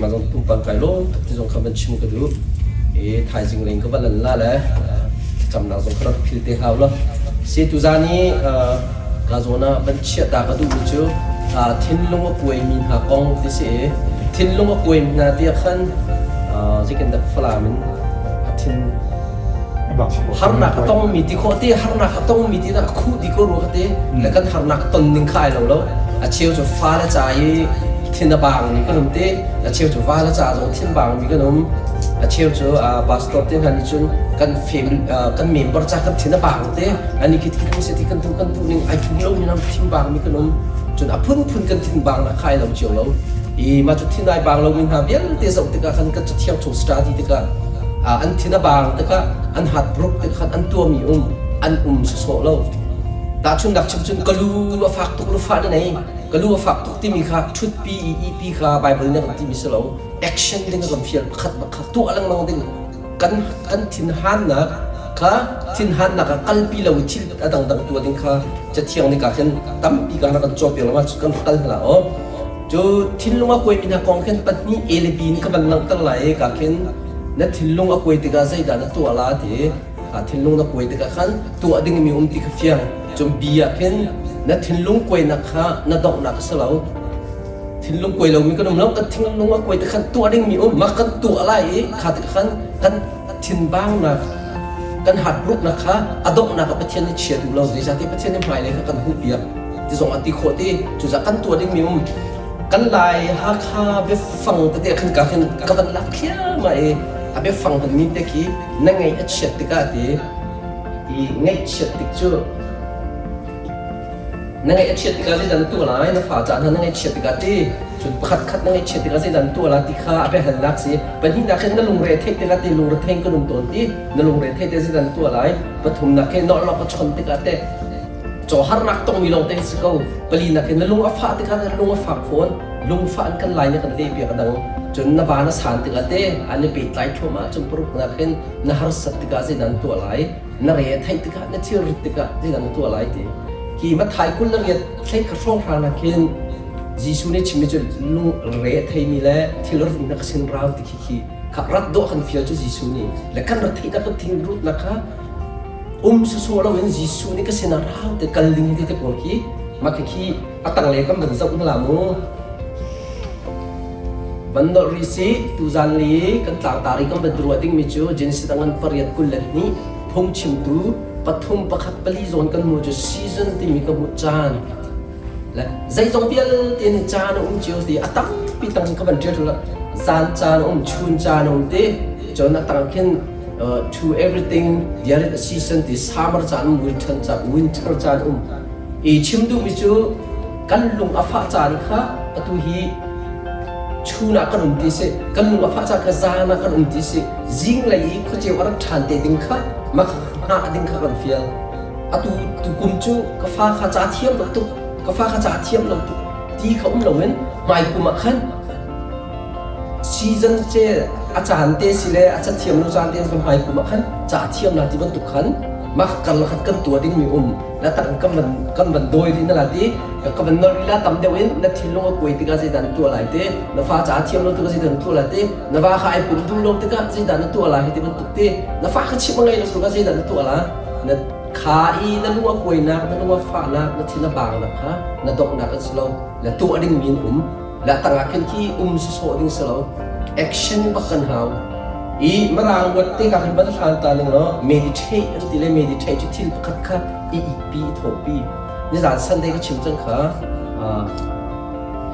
mà dòng tung bằng cái lô thì dòng khám bên chim cái thứ ấy thái dinh lên có bao lần là đấy chăm nào dòng khám phil tê hào lo xe tu ra ni là dòng na bên chia ta cái thứ chứ thiên long ở quê mình hà con thì sẽ thiên long ở quê mình là tiệc khăn chỉ cần đặt phá mình thiên harna katong miti ko te harna katong miti na khu di ko ro te lekan harna ton ning khai lo lo a cheu cho fa la chai thin bang ni kanum te a cheu cho va la cha zo thin bang mi kanum a cheu cho bus stop te han chun kan fem kan member cha kan thin bang te ani kit kit se ti kan tu ning ai thu lo ni nam thin bang mi kanum chun a phun kan thin bang na khai lo cheu lo i ma chu thin ai bang lo min ha bian te zo te ka kan cha thiam chu study te ka an thina bang te ka an hat brok te khan an tua mi an so lo ta chun dak chum chun kalu afak tuk lu fa nei kalu afak tuk ti mi kha thut pi ep kha bible ne ti mi selo action ding kan fial khat tu alang mang ding kan thin han na kha thin han na ka kalpi lo thil adang dang tu ding kha cha thiang ni ka khen tam pi ka na kan chop pi ma kan kal la o jo thin lunga koi mi na kong khen patni elb ni ka ban lang tal lai ka khen na thilung a koi te ga zai da na tu ala te thilung na koi te ka khan tu ading mi ti ka fiang chom bia khen na thilung koi na kha na dok na ka salo thilung koi lo mi ka nom lo ka thilung a koi te khan tu ading mi ma kan tu ala e kha te khan kan thin bang na kan hat ruk na kha adok na ka pathian ni chia tu lo zai ja te pathian ni mai le ka kan hu bia ti zong ati kho te chu za kan tu ading mi kan lai ha kha be phang te khan ka khan ka ban la khia ma e abe phang han mi te ki na ngai a chet te ka te I ngai chet te chu na ngai a chet te ka zai dan tu la na fa cha na ngai chet te ka te chun khat na ngai chet te ka zai dan tu la ti kha abe han lak se ban hi na khan na lung re the te ka te lung re theng ka lung ton ti na lung re the te zai dan tu la pathum na khe no lo ka chon te ka te cho har nak tong mi long te si ko pali na khe na lung a fa te ka na lung a fa phone lung fa an kan lai na kan le pi ka dang chun na ba na san te ka te ani pe tlai thoma chum pru na khen na har sat te ka zai dan tu lai na re thai te ka na thir te ka zai dan tu lai te ki ma thai kul na re thai ka song ra na khen jisu ne chimi chu lung re thai mi le thilor na ka sin rau ti ki ka rat do kan fia chu jisu ni le kan ra thai na ka thing rut na ka so lo wen jisu ni ka sin rau te kal ling te pon ki ma ki atang le kam ban zau na la mu bandor risi tu zan li kan tlang tari kan bedru ding mi chu jenis tangan pariat kulat ni phong chim tu pathum pakhat pali zon kan mu chu season ti mi ka mu chan la zai zong pial tin chan chu ti atam pi tang ka ban tre la zan chan chun chan te chon atang khen to everything there is a season ti summer chan winter chan e chim du mi chu kan lung afa chan kha atu hi chuna kan ti se kan lu fa cha ka za na kan ti se jing lai ko che war than te ding kha ma ha ding kha kan fial atu tu kum chu ka fa kha cha thiam lo tu ka fa kha cha thiam lo tu ti kha lo wen mai kum khan season che a chan te si le a cha thiam lo chan te so mai kum khan cha thiam na ti ban tu khan ma kan la khat kan tu ding mi la tan kan ban doi ri na la ti ka ban no ri la tam de wen na thilo ko ti ka sai dan tu lai te na fa cha thiam lo tu ka sai dan tu la te na ba kha ai pun du lo te ka sai dan tu la he ti ban tu te na fa kha chi mangai lo tu ka sai dan tu la na kha I na lu ko na lu fa na thina bang na kha na dok na ka slo la tu ading min la tanga khen ki so ding slo action ba kan haw I marang wat te ka ban than ta ning lo meditate ti le meditate til khat kha I pi tho pi ni za sunday ka chim chang kha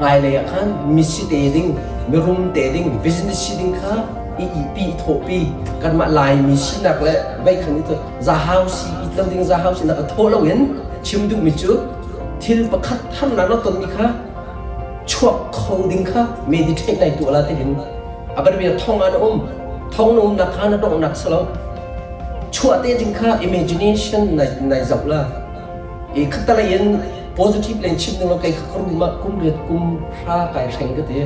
ngai le khan misi te ding mi room te ding business ding kha I pi tho pi kan ma lai mi si nak le bai khan ni to za house I tlang ding za house na ka tho lo wen chim du mi chu til pa khat than na no ton mi kha chuak kho ding kha meditate nai tu la te hin abar bi thong an thong num na kha na dong nak salo chua te jing kha imagination nai zau la e khatala yen positive len chim no kai khakru ma kum riat kum ra kai reng ka te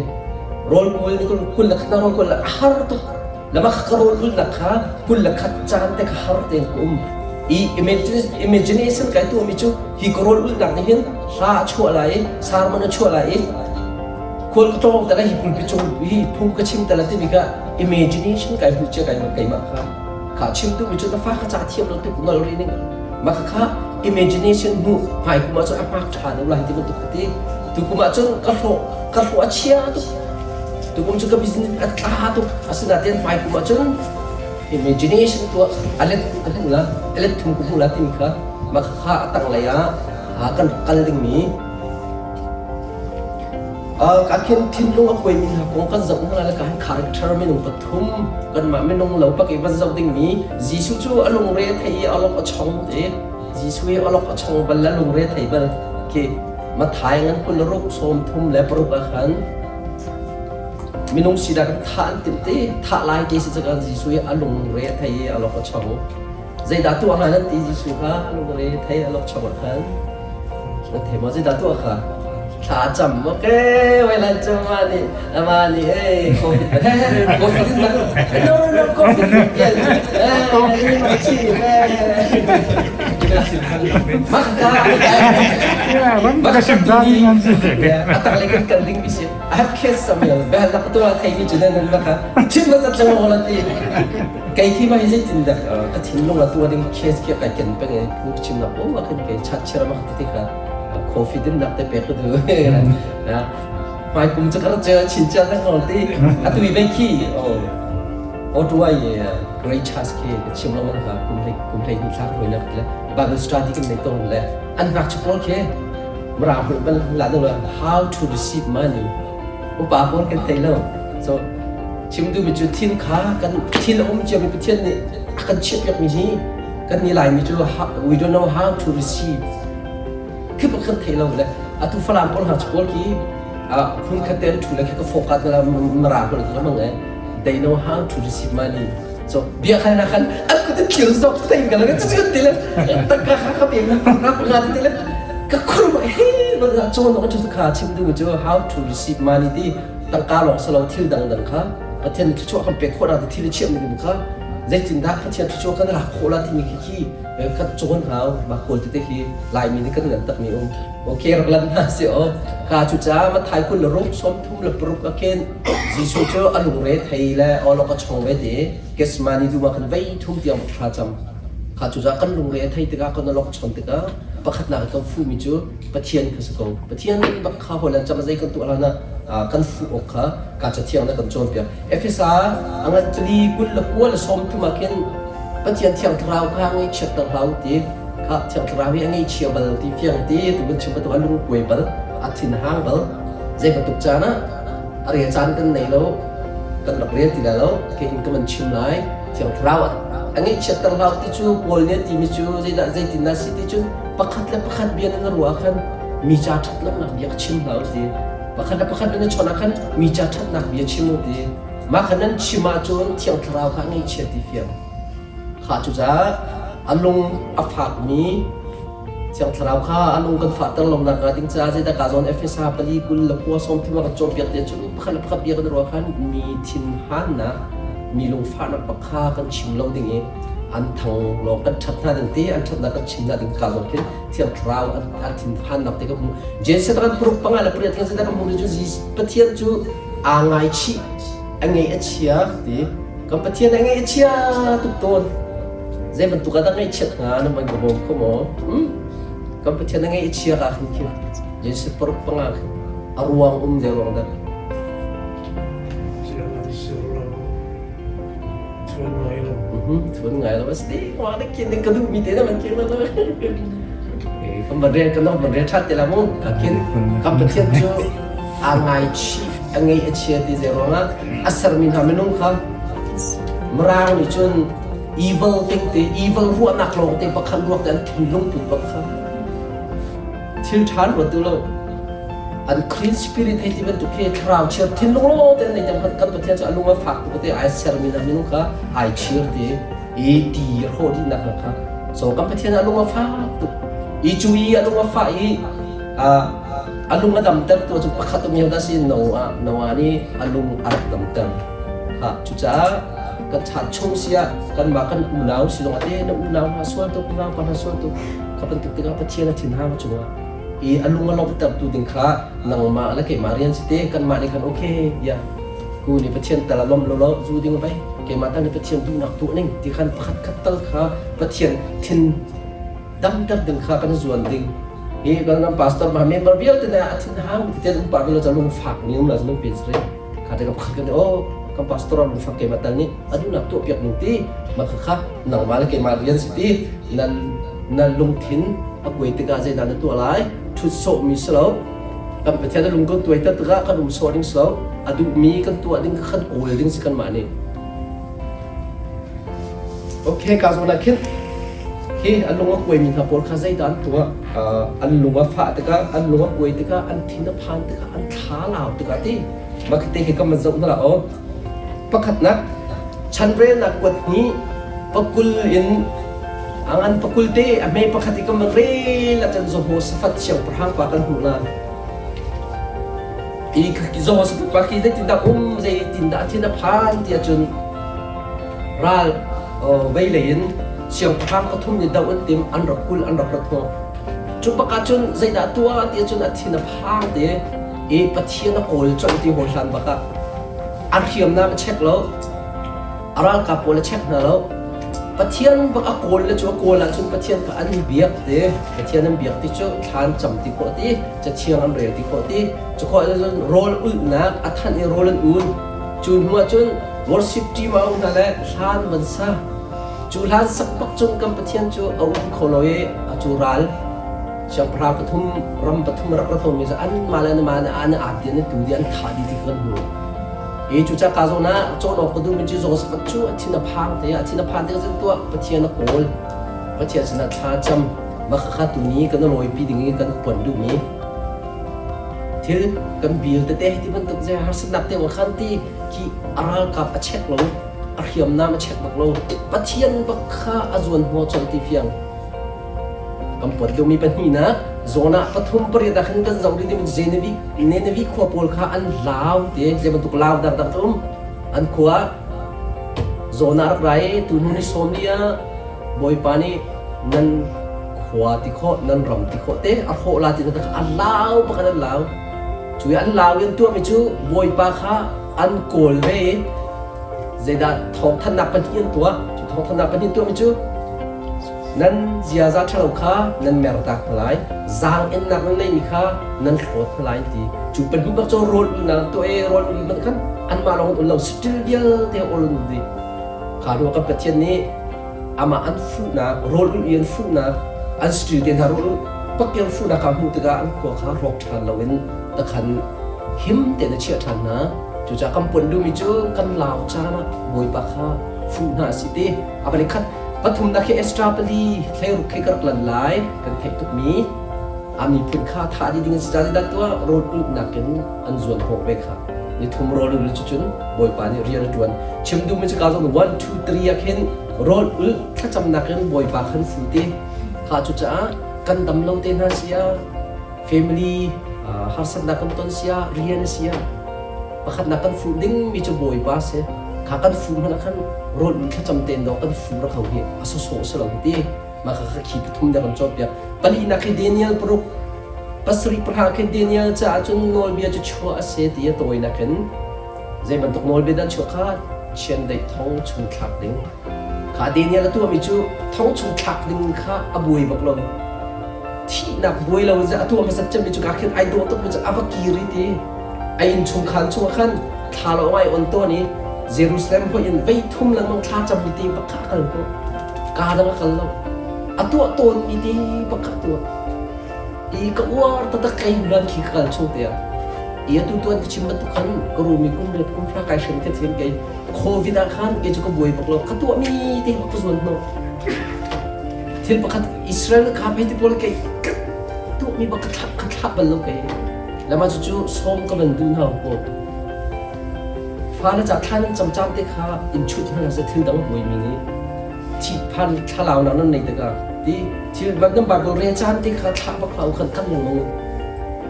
rol kul ni kul la khna rol kul la har to lama kharol kul la kha kul la khat chan te har te I imagination kai tu mi chu hi korol ul nak ni hin sa chua lai sar mana chua lai คนก็ต้องแต่ละหิปุ่นไปจงวิพุ่งก็ชิมแต่ละที่มีก็ imagination ไก่หุ่นเจ้าไก่มาไก่มาครับขาชิมตัววิจุนฟ้าขจาเทียมเราตัวกุนเราเรียนมาค่ะ imagination บุหายกุมาจนอัพมาชาเดี๋ยวเราที่มันตุกติตุกุมาจนกระโหลกเชียตุกุมาจนกับ business อัตราตุอาศัยนั่นหายกุมาจน imagination ตัวอะไรนะอะไรทุ่งกุมละที่มีค่ะมาค่ะตั้งเลยหากันกันเรื่องนี้การเขียนทิ้งลงกับเวมินหากงกันจับนั่นแหละการคาแรคเตอร์ไม่ลงปฐุมกันมาไม่ลงเหล่าปักเอวันจับดิ่งนี้จีสุจูอารมณ์เรทไทยอารมณ์อชงเอ๋จีสุเออารมณ์อชงบัลลังก์เรทไทยบัลเกมาถ่ายงั้นคนละรูปสมทุมและปรุกอาหารไม่ลงสีดากันท่านติดตีท่าลายเกสิจากการจีสุเออารมณ์เรทไทยอารมณ์อชงใจดาตัวอาหารนั้นตีจีสุฮะอารมณ์เรทไทยอารมณ์อชงอาหารนั่นเทมาใจดาตัวค่ะถ้าจำโอเคเวลาจะมานี่โควิดโควิดนะ no โควิดโควิดมาชีมาatang lagi kanding bisa I have kids sambil bahal nak tu lah kayak ni juga nanti maka cuma tak cuma orang ti kayak kima hizi tindak ketinlong lah tu ada kids kayak kayak pengen pun cuma oh makan kayak cacira makan titik Covid nak tapi aku tu, nah, mai kum cakap je cinta nak nanti, atau ibu ki, dua ye, great chance ki, cuma orang ha kumplay ni tak boleh nak le, Bible study kan itu le, anak cakap ke, merapun kan lalu lah, how to receive money, pun kan tahu, so cuma tu macam tin kah kan tin je macam tin ni akan cip yang ni, kan nilai macam we don't know how to receive. คือมันขึ้นเทเราเลยทุกฝรั่งคนหาสปอร์ตที่คุณคัดเต้นถูกเลยแค่ก็โฟกัสกันแล้วมาราคนอื่นแล้วมั้งไง they know how to receive money so เบี้ยใครนะคันก็จะคิวสอบเต็มกันแล้วก็จะจุดตีเลยตั้งค่าเขาเปลี่ยนนะรับงานตีเลยก็คนบอกเฮ้ยมันจะโจนก็จะขาดชิมดูมันจะ how to receive money ที่ตั้งการหลอกสลาวที่ดังๆค่ะก็เทียนที่ช่วยคนเป็นคนอะไรที่เชื่อมกันค่ะใจจินดาเขาเทียนที่ช่วยกันรักคนละที่มีขี้ก็โจนเขาบางคนที่ได้ขี้ลายมีนี่ก็เงินตักมีโอเครักลันนะเสียข้าจุจ้ามาถ่ายคุณรูปสมทุ่มและปรุกอาเคนจีสูเจออารมณ์เรทไทยและอเราก็ชงไว้เดเกสมานี่ดูมากันไว้ทุ่มเดียวข้าจำข้าจุจ้ากันลงเรทไทยติกากันเราก็ชงติกาประคัดหนักกันฟูมิจูปะเทียนคือสกอปะเทียนบักข้าหัวหลังจำมาใจกันตัวเรานะกันฟูอกค่ะการจะเที่ยงนะกันโจนเปียเอฟเอสอาอังกันตีกุลละกัวละสมทุ่มอาเคนปะเทียนเที่ยงเราข้างไอ้เช็ดเราตีข้าเที่ยงเราไอ้เชียวบัลตีเฟียงตีตัวมันชิมตัวลุงป่วยบัลอัดทิ้งห้างบัลใจมันตุกจานะอะไรจานกันไหนแล้วกันหลักเรียนตีแล้วเก่งก็มันชิมไหลเที่ยงเราอันนี้เช็ดเราตีจูบอลเนี่ยตีมิจูใจน่ะใจตีน่ะสิตีจูประคัดและประคัดเบียนนั่นรัวขันมีจ่าทัดแล้วนักเบียชิมเราตีประคัดและประคัดเป็นชนขันมีจ่าทัดนักเบียชิมเราตีมาขันนั้นชิมาจูนเที่ยงเราข้างไอ้เช็ดตีเฟียงข้าจุจ้าอันลงอัฟหักมีเสียงเราข้าอันลงกันฝาตั้งลงนักดิ้งจ้าใจแต่การโอนเอฟเอสอาร์ปลีกุลละกัวสมที่ว่ากันโจมเปียกเดียจุนพักและพักเบียกันรัวขันมีทินหันนะมีลงฟ้านักปักข้ากันชิมเราดิ่งเองอันทางโลกันชัดหน้าดิ่งตีอันชัดหน้ากันชิมหน้าดิ่งการโอนขึ้นเสียงเราอันทินหันนับแต่ก็มึงเจนเสร็จกันปลุกปังอะไรเปลี่ยนกันเสร็จกันมึงจูจีปะเทียนจูอ่างไงชีอ่างไงเอชียตีก็ปะเทียนอ่างไงเอชียทุกต้นใจมันตุกตั้งไงเช็ดงานมันก็บอกเขาหมอก็ไปเที่ยวนั่งไงเชียร์กันคิดยังสิปรุปังอ่ะอารวงเดียวลงได้ทวนไงเราสติว่าได้กินกระดูกมีเท่ามันกินแล้วก็มาเรียนกันต้องมาเรียนชัดแต่ละมุ้งก็กินก็ไปเที่ยวจูอ่างไงชีอ่างไงเชียร์ที่เจ้านะอัศรมินทำให้นุ่งครับมรางนี่จนevil thing te evil ru nak lo te pakhan ru kan thilung tu pakhan thil than ro tu lo unclean spirit he ti ben tu ke thraw cher thilung lo te nei jam kan pathian cha alunga phak tu te ai ser min aminu kha ai cher te e ti ro di nak kha so kan pathian alunga phak tu i chui alunga pha i alunga dam tar tu chu pakhat mi da si no ani alung arak dam tar ha chu chaกันชัดชงเสียกันมากันอุ่นหนาวสิลงอาเต้นอุ่นหนาวหาส่วนตัวอุ่นหนาวกันหาส่วนตัวเขาเป็นตึกตึกเขาเที่ยงถิ่นห้างจังวะ อลุงมาลองตับตูดิงค้านังมาแล้วเกมาเรียนสิเตกันมาในกันโอเคอย่ากูนี่ประเทศแต่ละลมเราจูดิ้งไปเกมาตั้งในประเทศดูหนักตัวนึงที่ขันพัดขัดตัลค้าประเทศทินดำดัดดึงค้ากันส่วนดิ้งก็นำพาสตอร์มาเมมเบอร์เบียลแต่เนี่ยทินห้างที่เดินปาร์เราจะลงฝากนิ้วเราจะลงเป็นสิข้าจะกับขัดกันโอ้กับพาสตอร์ลงฝากเกมาตั้งนี้อดูหนักตัวเปียกหนึ่งตีมาข้านังมาแล้วเกมาเรียนสิตีนั่นลงทินเอาไว้ติดกันใจนั่นตัวอะไรทุกโซมีสโลกับประเทศนั้นลุงก็ตัวติดกันกันลุงโซดิ้งสโลอดูมีกันตัวดิ้งขันโอลดิ้งสิกันมานี่โอเคการส่งนักขึ้นอันลุงก็คุยมีทั้งปวดข้าใจดันตัวอันลุงก็ฝาติดกันอันลุงก็คุยติดกันอันทิ้งน้ำพันติดกันอันท้าเหล่าติดกันที่มาคิดเห็นกันมันจะนั่นแหละโอ้ประคัดนักฉันเรียนนักกวดนี้ปกุลอินangan pakulte ame pakati ka mare la tan zo ho safat siang prang pa kan huna I ki zo ho safat pa ki de tinda ze tinda thina phan tia chun ral veilein siang prang ka thum ni da un tim an rakul an rakratho chu pa ka chun zai da tua tia chun athina phang de pathiana kol chon ti ho hlan ba ka ar khiam na check lo aral ka pol check na loประเทศบักอโกลและชัวโกลจนประเทศก็อันเบียกเดประเทศนั้นเบียกที่ชัวทานจำที่โคตีจะเชียงอันเรียที่โคตีจะขอจนโรลอุ่นนักอัฐันโรลอุ่นจุนหัวจนวอร์ชิปจีมาอุ่นนั่นแหละทานมันซะจุลานสักปักจนกับประเทศชัวเอาโคโลเอจุรัลเชียงพระปฐุมรำปฐุมรักระทมมีสักอันมาแล้วมาอันอาเดียนตัวเดียนขาดีที่กันหัวจุจ้ากาโซนะโจนออกก็ดูมันจะโจสกัดชูที่นับพังแต่ที่นับพังแต่ก็จะตัวประเทศนักโกลประเทศชนะชาจำมาข้าตัวนี้กันลอยปีดิ่งกันปนดูนี้ที่กันบิลแต่ที่มันต้องจะหาสนับเตวันขันที่ที่อารากับเช็คลงอาเขียมน้ำเช็คบักลงประเทศบักข้าอาจวนหัวจนที่เฟียงกำปนดูมีปัญหานะโซน่าปฐุมปริยาขันกันจำดีมันเจนวิขวบปอลข้าอันลาวเดี๋ยวจะมันตุกลาวดังตุ้มอันขวาโซน่ารักไรตุนุนิสมเนียบอยปานีนั่นขวาติโคนั่นรำติโคเตะอัลโคลาตินั่นอันลาวปะกันอันลาวช่วยอันลาวยันตัวมิจูบอยปาข้าอันโกลเวเจด้าทองธนับปัญญาตัวทองธนับปัญญาตัวมิจูนั่นเจียจัดฉลองข้านั่นเมรดักหลายจางเอ็นนักนั่นเลยมีข้านั่นโคตรหลายทีจูเป็นผู้บังคับโรลนั่นตัวโรลมันกันอันมาลองอุ่นเราสติลเดียลเดียวอุ่นดีข้าดูกับประเทศนี้อามาอันฟูนะโรลอุ่นยันฟูนะอันสติลเดียนฮาโรลปักยันฟูนะคำพูดตะการอันขวาข้ารอกทันเราเว้นตะขันหิมเดนเชียทันนะจูจากคำปนดูมีจูกันลาวจ้านะบอยปากข้าฟูนะสิเดอาไปเลยคัดปฐุมนักเอสตราปลีเทรุเคกรักลันไลกันเทตุมีอามีพื้นค่าท่าดีดิ่งสิจาริดัตัวโรดอุนักกันอันส่วนหกเบค่ะนี่ทุ่มโรดอุลจุนบอยปานี่เรียนจวนชิมดูมันจะกลายเป็น1 2 3ยักษ์เห็นโรดอุลถ้าจำนักกันบอยปาขันฟูตีข้าจุจ้ากันดำลงเตน่าเสีย family หาสักนักกันต้นเสียเรียนเสียประคัดนักกันฟูดิ่งมีจะบอยปาเสียข้ากันฟูมันนักกันโรดแค่จำเต็นดอกกันฟูรักเขาเหี้ยอาศัยโซ่สลังตีมาข้าขี้ปฐุมเดินจอบเนี่ยปลีนักเดนิเอลปรุกปัสรีพระหักเดนิเอลจะอาจจะโนลเบียจะชัวเสียตีตัวนักกันใจมันตกโนลเบียดันชัวข้าเช่นได้ท้องชุนขักดิ้งข้าเดนิเอลตัวมีจูท้องชุนขักดิ้งข้าอบุยบักลมที่นักบุยเราจะตัวมันสัจจะมีจูกักขึ้นไอตัวต้องมันจะอวกีริตีไออินชุนขันชัวขันทาเราไว้อันตัวนี้เยรูซาเล็มพออินไปทุ่มแล้วมันท้าจำวิธีบักข้ากันก็การดังกันแล้วตัวตนมีดีบักตัวอีกว่าตัดใครรันขี้ขันช่วงเดียวอีตัวที่ชิมตุขันก็รู้มีกุมเล็บกุมพระกายเช่นที่เห็นไงโควิดขันเกจุก็บวยบักเราตัวมีดีบักส่วนโน้ที่บักอิสราเอลข้าไปที่พวกไงตัวมีบักขับบัลลังไงแล้วมาจู่ๆส้มก็เป็นดูน่าโกรธฟ้าและจากท่านจำจำที่ข้าอินชุดนั่นจะถึงดังบวยมีนี้ที่พันทลาวนั้นในตะการที่แบบนั้นบาร์โกเรียจานที่ข้าทักบักเราขันกันอย่างงง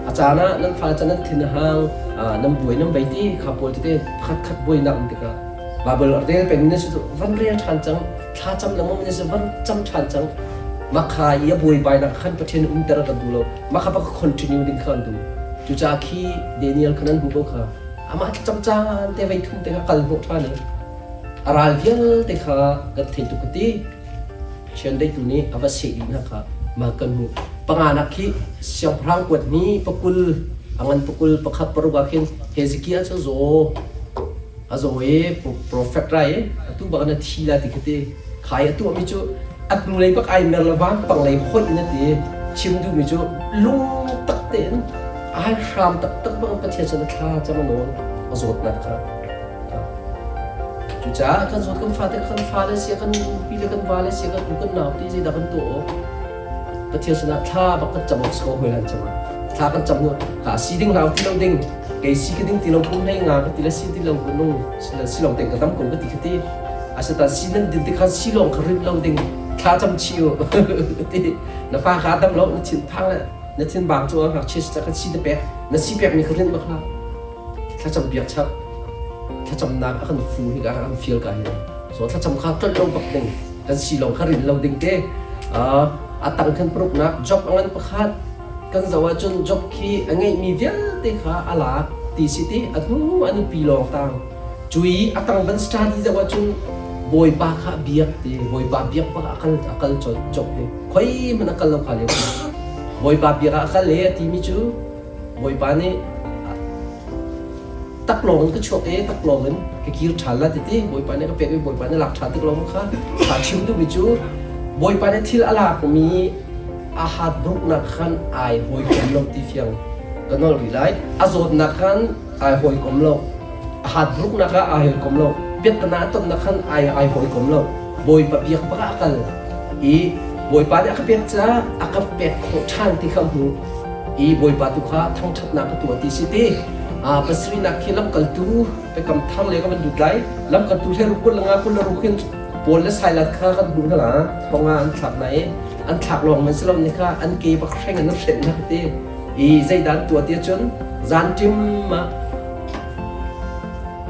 อาจารย์นั้นฟ้าจะนั้นทิ้งห่างน้ำบวยน้ำใบที่ข้าปวดที่ได้ขัดบวยนักตะการบาร์โกเรียเป็นเนี่ยสุดวันเรียนทันจังท่าจำแล้วมันเนี่ยสุดวันจำทันจัง มาขายยาบวยใบนักขันประเทศอุ้มแต่ละกันดูเรามาขับก็ continue ดิ้งขันดูจุจากขี้เดนิเอลขนาดบุบค่ะอามาจำจานเตะไปทุ่มเตะกัลหมดท่านี้อาราลเดียลเตะค่ะกัดเทตุกตีเช่นได้ตัวนี้อวสิดีนะคะมากันหูปังานักขี้เสียงพรางกวดนี้ปกุลอันปกุลประคับปรุกาเข็นเฮซิกี้อาจจะโซอาโซเอโปรเฟกต์ไรตัวบางนาทีละติกตีขายตัวมิจูอัดเลยปักไอเมลวันปังเลยคนนั่นตีชิมดูมิจูลุงตักเต็นไอชามตักบางประเทศชนข้าจะมาโน่นอาโซดนะครับจุจ้ากันโซดกันฟาเตกันฟาเลเสียกันปีเลกันวาเลเสียกันกันหนาวที่จะดับกันตัวประเทศชนข้าบักกันจำเอาสกอร์เฮลันจำมาข้ากันจำนู่นข้าซีดิ้งเราที่เราดิ้งเกซีกันดิ้งที่เราพุ่งให้งากันที่เราซีที่เราคนนุ่งซีเราเต็งกันตั้มคนก็ติดที่อาศัยแต่ซีนั้นดิ้งที่ข้าซีลงคาริบเราดิ้งข้าจำชิวที่น้าฟ้าข้าตั้มเรานั่นชิ้นพังเลยนั่นชิ้นบางตัวข้าเชื่อจะข้าซีเดเปียนั่นซีเปียมีคาริบมาข้าจำเบียดชับถ้าจำนักอาการฟูที่การฟีลกันส่วนถ้าจำข้าวต้นลงปักดิ่งกันสีลงคารินเราดิ่งเต้ตั้งขึ้นปลุกนักจ็อบอันประคัดกันจะว่าจนจ็อบขี้อันไงมีเวลเต้ค่ะอะไรตีสิตีอันนู้ปีลองต่างจุยตั้งบันสตาร์ที่จะว่าจนบอยปากข้าเบียกเต้บอยปากเบียกปากอักลจ็อบเต้ค่อยมันอักลเราขาเลยบอยปากเบียกอักลเลยที่มิจูบอยปากนี่ตักลงก็ชกตักลงมันก็คิดฉันละติบอยปานนี่ก็เป็นบอยปานนี่หลักฐานตักลงค่ะถ้าชิมดูมิจูบอยปานนี่ที่อะไรก็มีอาหารบุกนักขันไอหอยกลมลงที่เฟียงก็นอรีไลอาโซดนักขันไอหอยกลมลงอาหารบุกนักขันไอหอยกลมลงเบียดนาต้นนักขันไอหอยกลมลงบอยปะเบียกปะอักลบอยปานนี่อักเบียกจ้าอักเบียกของฉันที่คำหูบอยปานตุค่ะทั้งชัดนักตัวที่สิตีภาษาหนักขี้ลำกัลตูไปกำทั้งเลยก็มันดูไกลลำกัลตูเท่ารุกุลละงากุลละรุกินปนและสายลัดข้ากันดูนั่นแหละพองานฉากไหนอันฉากลงมันสลับนี่ค่ะอันเก็บแข่งกันนับเสร็จนักเตะใจดันตัวเตี้ยจนจานจิมมา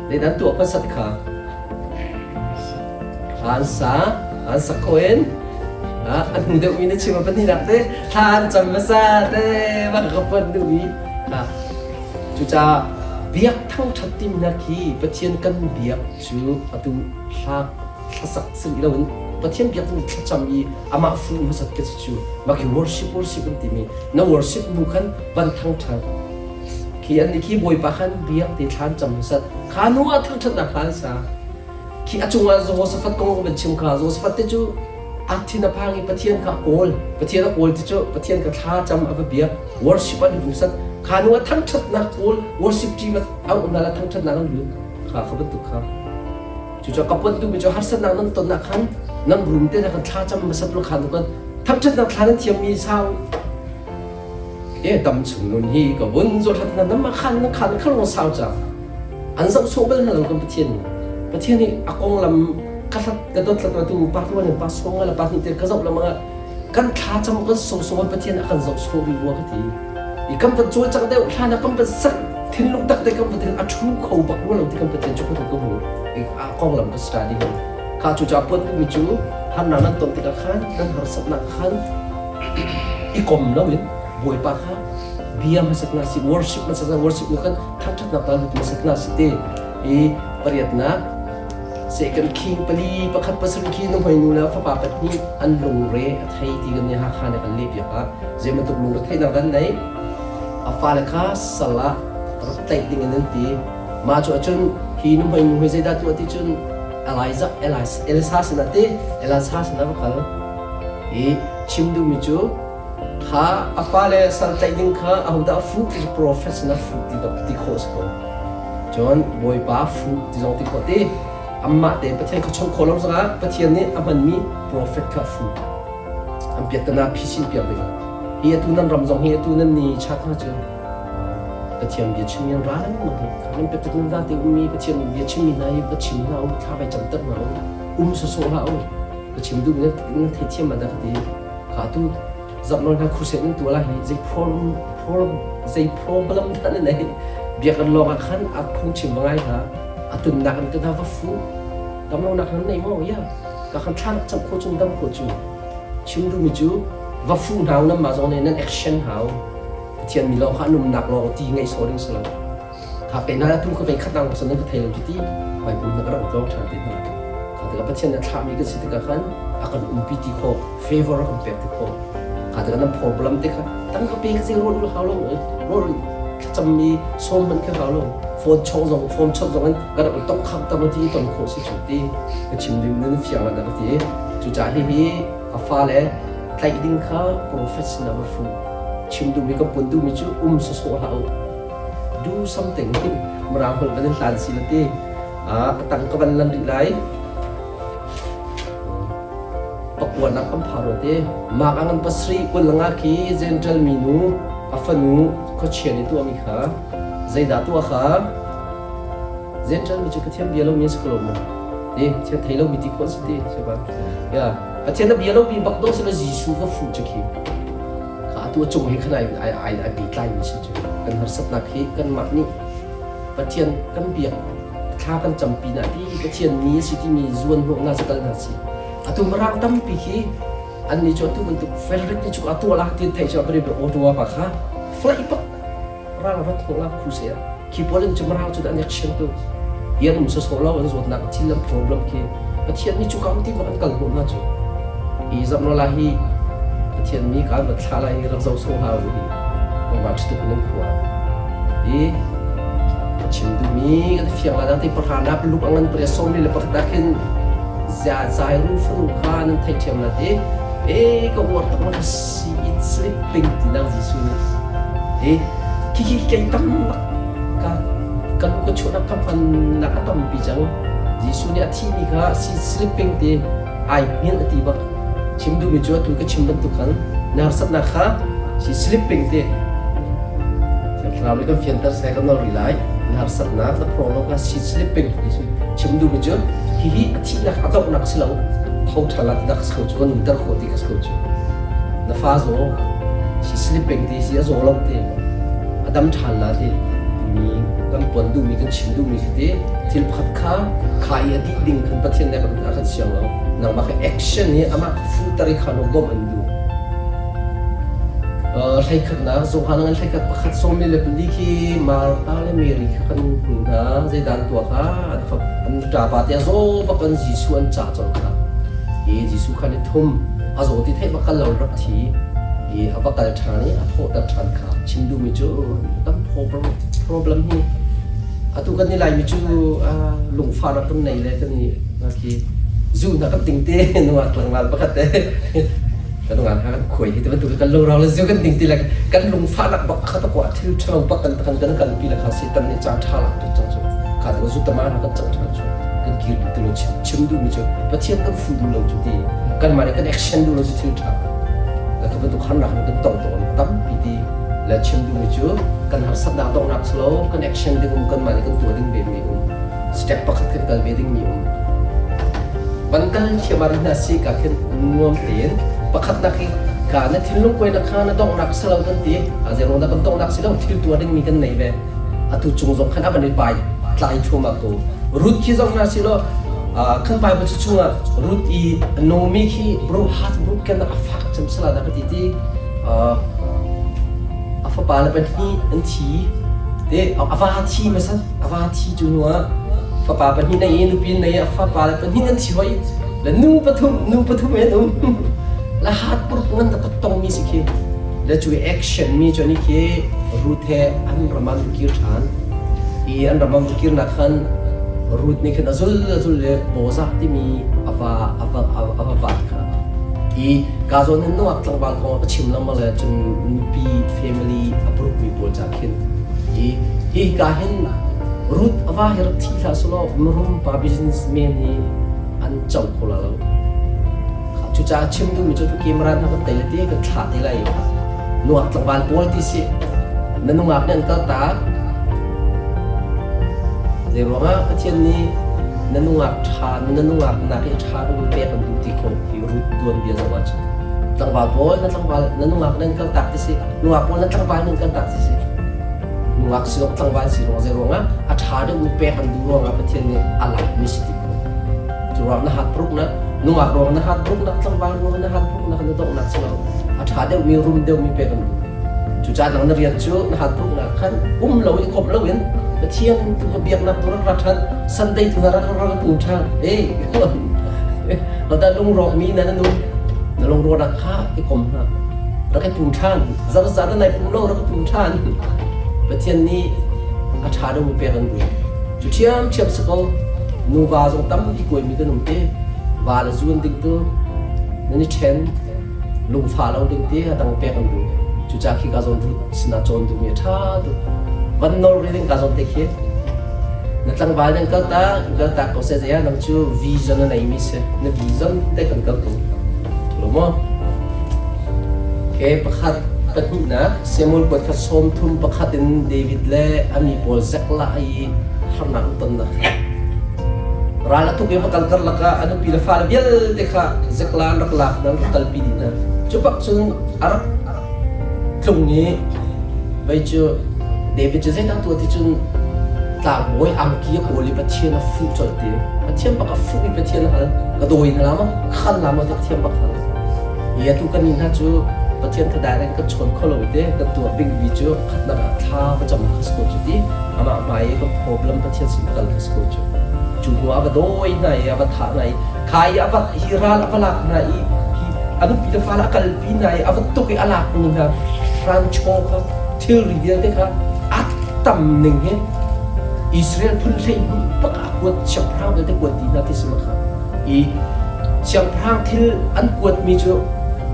ใจดันตัวภาษาค่ะอันสักคนอันเดียวมีในชิมมันนี่นักเตะทานจำมาซาเตะมันก็เป็นดูอีจุจ้าเบียกทั้งชัดติมนาคีประเทียนกันเบียกจูอตุลากสักสิ่งเราประเทียนเบียกทั้งชัดจำอีอามาฟูมาสักกิจจูมาคิ worship กันที่มีน้า worship นูกันวันทั้งชัดขี้อันนี้ขี้บอยปะขันเบียกที่ทานจำสักขานัวทั้งชัดนักขันซาขี้อาจงว่าโจสฟัดกงเป็นชิมขาโจสฟัดที่จูอาทิตย์นับพังอีประเทียนข้าโอลประเทียนข้าโอลที่จูประเทียนข้าท้าจำเอาไปเบียก worship อันนี้สักขานัวทั้งชัดนักโอล worship ที่มันเอาอุณาละทั้งชัดนักนั่นหรือข้าเขาเป็นตุกข้าจู่ๆกับปุ่นดูมิจฉาหัศนักนั่นต้นนักขันนั่งรุมเต้นักขันท้าจำมาสับลูกขันทุกคนทั้งชัดนักขันนั้นเทียมมีเศร้าดำชุนนุนฮีก็วนจนทัดนั้นน้ำมาขันนักขันข้างลงเศร้าจ้าอันสับสูงเป็นอะไรกันประเทศนี้อากงลำกัดกระโดดกระโดดดูปาร์ตวันหนึ่งปาร์ตสองอะไรปาร์ตนี่เตะกระโดดแล้วมันกันท้าจำกันส่งประเทศนักขันส่งโชว์วิวกันทีอีกคำเป็นช่วยจังเดียวท่านักคำเป็นสักทิ้งลูกตักได้คำเป็นอัจฉริยะเขาบักว่าเราที่คำเป็นจุกทุกคนอีกอากงลำก็สตาร์ดีกันข้าจู่ๆปุ่นมิจูหันหน้านั่นต้นติดขันนั่นหาสับนักขันอีกกลมแล้ววินบวยปากข้าเบียมาสักนาสิ worship มาสักนา worship นี่กันทั้งชัดนับตาลุมาสักนาสิเตอีปริยัตินะเสกันคิงปลีประคับประสริคิงน้องหอยนูแล้วฟ้าป่าปัดนี้อันลงเรอไทยที่กันเนี่ยหาข้าในกันเลียบอย่างเจมันตกลงรถไทยนักกันไหนอาฟาเลข้าสละรถไทยดิ่งนั่นตีมาจนฮีน้องหอยนูให้ใจดัดตัวที่จนเอลิซาสนาตีเอลิซาสนาบุคคลชิมดูมิจูข้าอาฟาเลสัลไทยดิ่งข้าเอาดาฟูที่ professional ฟูที่ดอกที่โคสก็จนบอยป้าฟูที่จงที่โคตีอามาเดประเทศเขาชงโคลอมสักประเทศนี้อามันมี prophet ข้าฟูอันเปียกนาพิชิตเปียกเลยเฮียตูนั้นรำจงเฮียตูนั้นนี่ชัดมากเจ้าประเทศเบียชิมีร้านนั้นมั้งเขาเป็นประเทศนั้นที่มีประเทศเบียชิมีนายประเทศเราข้าไปจำตั้งเราสุโสเราประเทศดูเนี่ยเทียมมาได้ดีข้าตูจับนอนข้าคุยเสร็จนั่นตัวละใจ problem นั่นเองเบียกันลองอาคันอาคงชิมว่าไงฮะอาตุนนักมันก็ทำว่าฟูดำเราหนักนั้นในหม้อยากก็คันท่านจำโคจุนดำโคจู ชิมดูมิจูว่าฟูนหาวน้ำมาจงเนี่ยนั่นแอคชั่นหาวเทียนมีเราข้านุ่มหนักเราตีไงโซดิ้งสลับข้าเป็นน่าทุ่งก็ไปขัดดังสนั่นก็เทลจุดที่ไปปุ่นนักเราจ้องฉันติดมาข้าแต่กับเทียนเนี่ยทำมีกันสิทธิ์กันอาการพิธีโค favor กับเป็ดติโคข้าแต่กันนั้น problem ติค่ะตั้งก็เป็นสิ่งรู้เขาลงรู้จะมีโซมมันแค่เขาลงโฟนช่องส่งโฟนช่องส่งนั้นก็เราต้องขับตามที่ต้นโคสิจุดที่ก็ชิมดูนั่นเสียงมันแต่ที่จุดจ่ายที่อาฟ้าเลยไต่ดิ้งข้า professional ฟูชิมดูมีกับปุ่นดูมีจูสโซเขา do something มาเราคนกันหลานสิละที่ตั้งกับวันลันดิไลประกวดนักคำพารถที่มาอังปัสรีคนลังอาคีเจนเทลมินูอัฟนูก็เชียร์ในตัวมีขาใจด่าตัวขาเจนเทลมีจุดที่เบียร์เรามีสกลมที่เชียร์ไทยเรามีที่คนสิที่ใช่ปะย่าเชียร์เบียร์เรามีบักโดสิเราจีสูก็ฟูจุกี้ขาตัวจงให้ขนาดไอปีกไล่มีสิจุกันหัดสับนักฮีกันมักนี่ประเทียนกันเบียร์ข้ากันจำปีน่ะที่ประเทียนมีสิที่มีส่วนหัวน่าจะกันน่ะสิatau merang tampi ki ani jo tu bentuk favorite ni juga atau lah tin thai jo beri be odua pa kha fly pa rang rat khola khusia ki polen chumrang chu dan action tu yan so so la zo nak chilam problem ki pathian ni chu kam ti ma an kal ho na chu I zam no la hi pathian mi ka ba thala hi ra zo so ha wi ko ba chu tu nen khwa I chim du mi ka fiang la ti parhana lu angan pre som ni le pak dakin zai ru fu khan thai chem na te ka war ta ma si it sleeping ti na ji su ki kai tam ka kan ko chona kam an na ka tam bi jang ji su ni athi mi kha si sleeping te ai hian ati ba chim du mi jo tu ka chim tu khan na sat na kha si sleeping te Travel fienter second no rely na sat na the problem ka si sleeping ji su chim du mi jo hi athi nak atop nak silo thau thala dak skau chu kan dar khoti ka skau chu na fa zo si sleeping ti si zo lo te adam thala te mi kan pon du mi kan chim du mi te til phat kha khai adi ding kan pathian ne kan a khan siang lo nang ba ka action ni ama fu tari khano gom an du sai khat na zo han ngan sai khat pakhat som le pli ki mar ta le meri kan na zai dan tua kha an ta pa te zo ba kan ji suan cha chon kha ji su kha ni thum a zo ti thai ba kal lo rak thi aba kal thani a tho ta than kha chim du mi chu tam problem hi atu kan ni lai mi chu lung fa ra kan nei le kan ni na ki zu na ka ting te no at lang mal ba ka te kan ngan ha kan khoi hi te tu kan lo ra le zu kan ting ti la kan lung fa nak ba kha ta ko athil thang ba kan kan pi la kha si tan ni cha tha la tu chang chu kha ta zu ta ma na kan chang chu kan kir tu lo chim du mi chu pa thian kan fu du lo chu ti kan ma kan action du lo chu thil tha la ka tu khan na kan tong ton tam pi ti la chim du mi chu kan har sat na dong nak slow kan action ding kan ma kan tu ding be mi step pa khat kan be ding mi ban kan khemar na si ka khen nuam ten pakhat na ki ka na thilung koi na khana dong nak salo kan ti a zero na kan dong nak silo thil tu ding mi kan nei be atu chung jong khan abani pai tlai chuma ko rut ki jong na silo kan pai ba chunga rut I no mi ki bro hat bro kan na afak cham sala da ka ti ti afa pa la ban hi an thi de afa thi ma san afa thi chu nuwa fa pa ban hi na yin pin na ya fa pa la ban hi an thi hoi la nu pathum e nu la hat pur ngan ta tong mi sikhe la chu action mi choni ke root he an raman kir than an raman kir na khan root ni khan azul le boza ti mi ava va kha ka zo nen no atlang bal ko chim lam ma le chun pi family approve mi bol cha khin ka hin root ava her thi tha solo murum pa businessman ni an chau khola lo chu cha chim du mi chu camera na kan tele te ka tha te lai no atlang bal bol ti si nanu ngap nen ka ta de ro nga pathian ni nanu ngap na ke tha du pe kan du ti ko ki root don dia za wa tlang bal bol na tlang bal nanu ngap nen ka ta ti si nu ngap bol na tlang bal nen ka ta ti si nu ngap si tlang bal si ro ze ro nga a tha du pe kan du ro nga pathian ni ala mi si ti tu ram na hat pruk na nungak ro na hat pruk na tlang bal ro na hat pruk na kan dok nak selo atha de mi rum de mi pe kan chu cha nang na rian chu na hat pruk na kan lo i khop lo wen na thiam tu ka biak na tu ra than sunday tu ra ra pu thaเราได้ลงรอมีนั่นนู่นเราลงรอนักฆ่าไอ้กลมฮะเราแค่ปุ่มท่านซาซาด้านในปุ่มโลกเราก็ปุ่มท่านประเทศนี้อาชาดมีเปลี่ยนดูจุดเชื่อมสกอนูวาจงตั้มที่กวยมีกันหนุ่มเต้วาละส่วนดิ้งตัวนั่นนี่เชนลุงฟ้าเราดิ้งเต้ตั้งเปลี่ยนดูจุดจากที่กาจงดูสนาจนดูมีท่าดูวันนอร์เรื่องกาจงเตะเขียนั่นตั้งบ้านนั่งก็ตาเขาเสียนั่งชูวิชั่นนั่นไอ้มิสนั่นวิชั่นเด็กกันก็ตัวรู้มั้ยแค่ประคัดเป็นหุ่นนะเซมูลเปิดขัดสมทุนประคัดเป็นเดวิดเล่อามีโปรเจกต์ละไอ้ฮานังตันนะร้านละทุกอย่างกันกันละก็อันนี้ปีละฟ้าละเบี้ยเด็กค่ะเจกลานรักลักนั่นตัลปีดีนะจุบักจนอารักตรงนี้ไปเจอเดวิดจะเส้นตัวที่จนตามมวยอังกี้โอลิปเทียนฟูจอดเดียวเทียนปักฟูลิปเทียนฮัลก็โดยนั่นละมั้งขันละมั้งเทียนปักฮัลเฮียทุกคนนี่นะจูปเทียนทดาร์ก็ชนเขาเลยเด้ก็ตัวบิ๊กวิจูขัดนักท่าประจำคัสโกจุดที่อามาไม่ก็ problem ปเทียนสิบกันคัสโกจุดจูหัวก็โดยไหนอาท่าไหนขายอาฮิราลอาลักไหนอันนู้นปีละฟ้าละกัลปีไหนอาตุกอาลักนึงครับฟรานโชครับทิลรีเดียร์เด้ครับอัดตั้มหนึ่งเห็นอิสราเอลพุ่งเลยปักกวดเชียงพรางเด็กกวดดีนาที่สมัครอีเชียงพรางที่อันกวดมีจู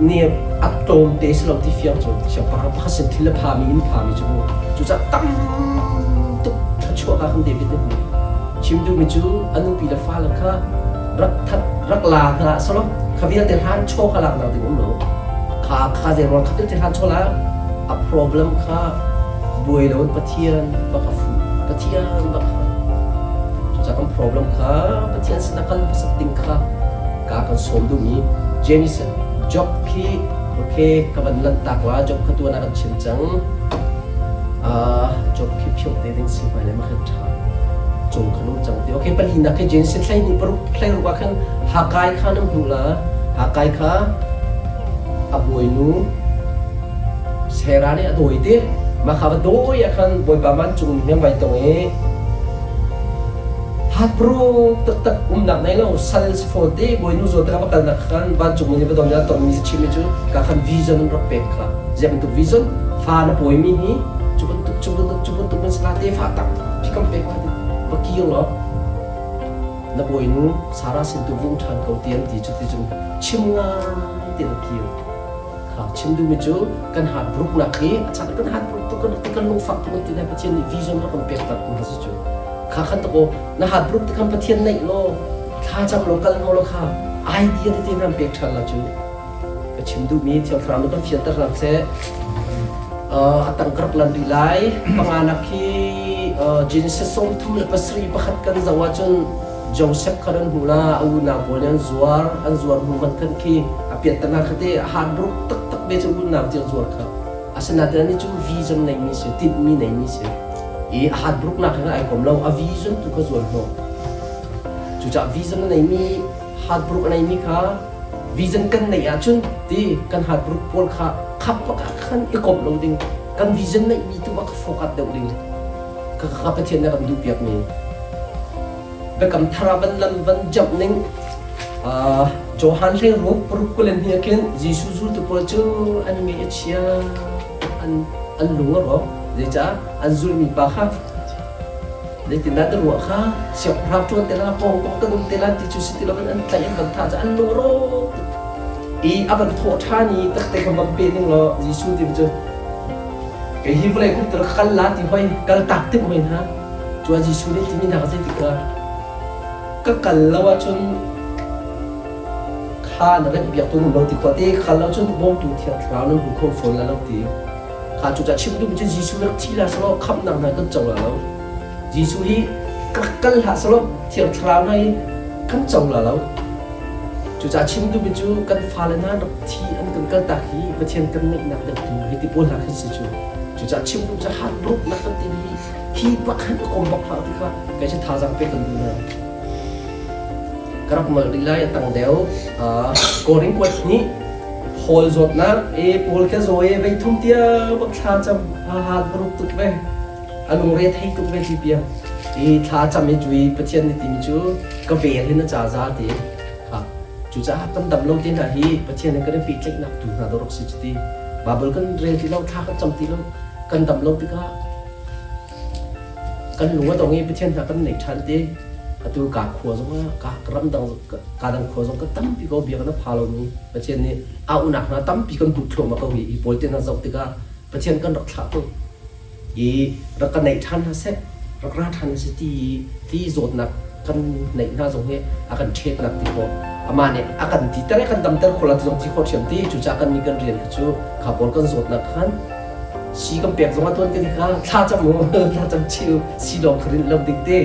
เนี่ยอัตโตมเตสเราที่เฟียงจูเชียงพรางพักเส้นที่ละพามีนพามีจูจูจะตั้มตุกทัชชัวกันเดวิดเนี่ยชิมดูมีจูอันนู้นปีละฟ้าละค่ะรักลาค่ะสโลขวิลเตหันโชว์ขลังเราที่ผมรู้ข้าเจรอนขวิลเตหันโชว์แล้วอะ problem ค่ะบวยแล้วปะเทียนปะกฟูปะเทียนปะจะทำ problem ค่ะปะเทียนสนักกันภาษาติงค่ะกากันสมดูมีเจนิสjob พี่โอเคกับมันลันตากว่า job ขัตัวนักชินจังjob พี่เพียวเตดิ้งสิไปเลยมาขึ้นท่าจงขลุ่มจังเดียวโอเคปลีนักเจนิสใช่นี่ปรุใช่รู้ว่าขันหากายข้าน้ำหูละหากายข้าอบวยนูเซราเนี่ยโดยเดียมาขับโดยขันบอยประมาณจุงยังไปตรงนี้ฮัตโปรตัดหนักในเราเซลส์โฟร์เดย์บอยนูโจทย์กับกันนักขันบ้านจุงนี้เป็นตรงนี้ตรงนี้ชิมิจูกับขันวิชั่นรักเป็กค่ะจะเป็นตัววิชั่นฟ้าหน้าบอยมินิจุบตุเป็นสลาเตฟ้าตักพี่กำเป็กว่าบักกี้เหรอหน้าบอยนูสาระสินตัววงทันเขาเตียนที่จุดที่จุงชิมงาเตียนกี้ชิมดูมิจูกันหาบรุกนักที่อาจารย์กันหาบรุกตุกันลงฝักตุกันที่ได้ประเทศนี้วิชั่นเราคนเป็กตัดมันสิจูข้าขันตะโกนะหาบรุกที่คำประเทศไหนโลข้าจำโลกัลโมโลข้าไอเดียที่นั่นเป็กทันละจูก็ชิมดูมีเที่ยวฟรานด์กันเฟียนตะรังเซ่ตั้งกระลันดีไลบางอันที่จีนเซส่งทุ่มภาษีประคัดกันจะว่าจนโจเซฟคันหูลาอูนาโบเลียนซัวร์อันซัวร์หูมันกันที่อภิตนาคดีหาบรุกตักเบจูนาเตียซัวร์ครับอาศัยนั่นนี่จูวิชั่นในมิเสติดมีในมิเสอีหาบรุกนักนะไอ้ผมเราอวิชั่นตุกซัวร์โนจูจะวิชั่นในมีหาบรุกในมีค่ะวิชั่นกันในอาจุนที่กันหาบรุกพอลค่ะขับปากขันอีกผมเราดิ้งกันวิชั่นในมีตัวก็โฟกัสเดียวดิ้งก็ขับไปเที่ยวในกันดูเปียกมีเบกำทราบันลันบันจับนิ่งโจฮันเล่รูปรูปกุลนี่ยกันจีซูซูตุโปรจูอันมีเอชียอันลุงเหรอเดี๋ยวจ้าอันซูมีปะค่ะเดี๋ยวที่นั่นตัวค่ะเสียบพระจวนเตล่าปองปองกันเตล่าที่จูสิติลมันอันใจบันท่าจะอันลุงเหรออีอับันโทษท่านี้ตั้งแต่กำบังเป็นนึงเหรอจีซูที่มันจะไอ้ฮิวเลยกูตระขันลาที่ห้อยกันตักติดมันฮะจัวจีซูนี่ที่มีนักเสียติกาก็กันแล้วว่าจนข้านั่นเบียดตัวหนุ่มเราติดกว่าที่ข้าแล้วจนบ้องตัวเทียนเรานั่นหูคงฝนแล้วตีข้าจุดจะชิมดูมันจะจีซูแล้วที่ละสโลขับหนังนั่นก็จังแล้วจีซูที่กันละสโลเทียนเราในกันจังแล้วจุดจะชิมดูมันจูกันฟ้าเลยนะดอกที่อันกันตาขี้ประเทศกันไม่หนักเด็กดูให้ที่ปนหนักขึ้นสิจูจุดจะชิมดูจะหันรุกนักกันตีที่ปักหันก็คงบักพาที่ข้าแกจะท้าจังไปกันดูนะ กระมังดีไล่ตั้งเดียวโกริงกวดนี้โฮลจดนะโฮลแค่โซ่ไปทุ่มเตี้ยบักท่าจำหาดบรุกตุกเว้อันนู้นเรียให้ตุกเว้ที่เปียท่าจำไม่จุยประเทศนี้ติมจูก็เวรให้น่าจ้าจ้าดีค่ะจูจ้ากันดำลงที่ไหนประเทศนี้ก็ได้ปีกเล็กนักดูน่าดรกสิจุดที่บาเบิลกันเรียนที่เราท่ากันจำที่เรากันดำลงที่ก็กันรู้ว่าตรงนี้ประเทศนี้กันในชั้นที่ตัวกาขวดสงกากรำดังกาดังขวดสงก็ตั้มปีก็เบียกันพาลงนี้ประเทศนี้เอาหนักนะตั้มปีกันบุกโถมมาก็วีโปรตีนนั้นสติกาประเทศกันรักษาตัวรักกันในชั้นนะเสรักราทันสิที่โจทย์นักกันในหน้าสงนี้อาการเช็ดนักที่พออามาเนี่ยอาการที่แต่ละกันดำแต่คนละที่ตรงที่เขาเชื่อมที่จุดจากกันมีกันเรียนกันจู่ขับบอลกันโจทย์นักขันสีกันเปียกสงมาตัวกันที่ข้าท่าจมูกท่าจำชิวสีดอกครินลำดิ่งเต้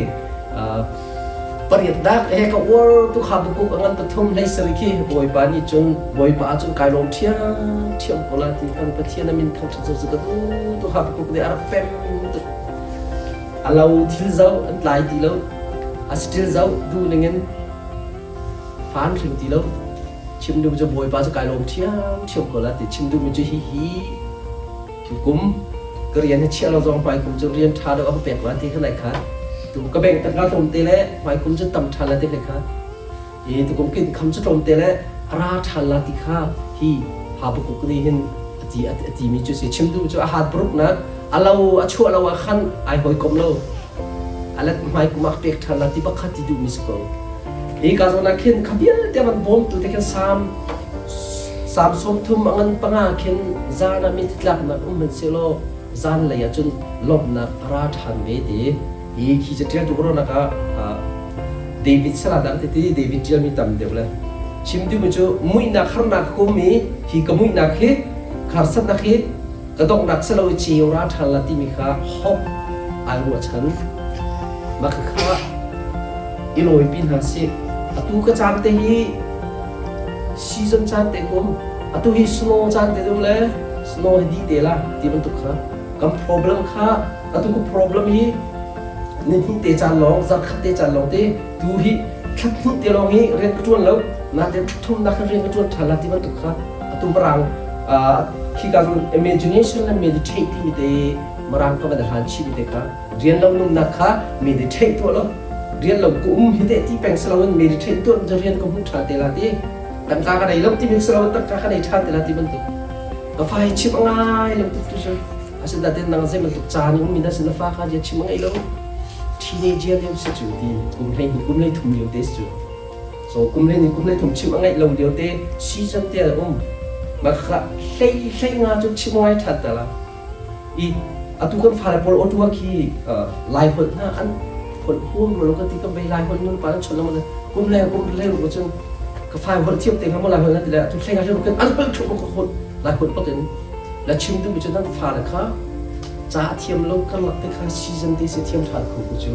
ปริยัติดักก็ว่าตุขับกุกอันปฐมในสริกีบอยปานี่จนบอยปาจนกลายลงเทียมโคลาที่กันประเทศนั้นมินทั้งชั้นสุดตุขับกุกเดียร์เฟมเราทิลเจ้าอันหลายทีแล้วอัสทิลเจ้าดูหนึ่งฟันถึงทีแล้วชิมดูมันจะบอยปาจะกลายลงเทียมโคลาที่ชิมดูมันจะฮีกุมก็เรียนให้เชื่อเราลองไปกุมจะเรียนท่าเราเอาเป็ดมาที่ข้างในค่ะตุก็แบ่งตั้งการทำเตะและหมายคุณจะตำชันละติเลยค่ะตุก็กินคำจะทำเตะและราชันละติค่ะที่หาบุกุกนี่เห็นที่มีจุดเสียชิมดูจะอาหารปรุกนะเราชั่วเราขันไอหอยกลมเราอะไรหมายคุณมักเป็กชันละติบักขัดที่ดูมิสโก้การสอนนักเขียนขบียแต่มันบ่มตัวเด็กสามสมทุ่มอันปังอาเขียนจานามิตรลักนักมันเซโลจานเลยจนลบนักราชันเวทีที่จะเทียบตัวเรานะคะเดวิดสลัดดังที่เดวิดเจอมีตำเดียวเลยชิมดูมันจะมุ้ยนักขนาดคู่มีที่ก็มุ้ยนักเหตุขาดสัตว์นักเหตุก็ต้องนักสลายเชียวราทันละที่มีค่าฮอบไอรัวฉันมาคือค่าอิโรยปินหาสิตัวก็จานเตฮีซีซันจานเตกุมตัวฮีสโนจานเตดูเลยสโนให้ดีเตล่ะที่มันตุกค่ากัม problem ค่าตัวก็ problem ฮีนี่ที่เตจานลองจักเตจานลองเตดูฮีทักที่เตลองฮีเรียนกระจวนแล้วน่าจะทุ่มนักเรียนกระจวนทันละที่มันตุกค่ะตัวบรังที่การ imagination และ meditate ที่มีเตมรังก็มาแต่หันชีวิตเตค่ะเรียนเรานุ่มนักค่ะ meditate ตัวเราเรียนเรากุมฮิตที่เป็นสลาวัน meditate ตัวจะเรียนก็มุ่งทันเตละที่ตั้งการกันในโลกที่มีสลาวันตั้งการกันในทันเตละที่มันตุกก็ไฟชิบง่ายเลยตุกตุกจ้ะอาศัยแต่เดินนั่งเส้นมันตุกจานนี่มันมีแต่สินฟ้าค่ะจะชิบง่ายเลยteenager liu se chu di kum lei thum liu te chu so kum lei thum chim angai lo liu te season te ma kha sei nga chu chimoi that ta la atu kan phare pol otu ki lai hol na an hol hum lo ka ti ka bai lai hol nun pa chon la ma kum lei ro chu ka phai hol thiam te ma lai hol na ti la tu sei nga chu kan an pal chu ko hol lai hol pa ten la chim tu bi chu nan phare khaจ้าเทียมลงกันหลักแต่ข้าซีซันที่เสียเทียมถ่ายคู่กูจู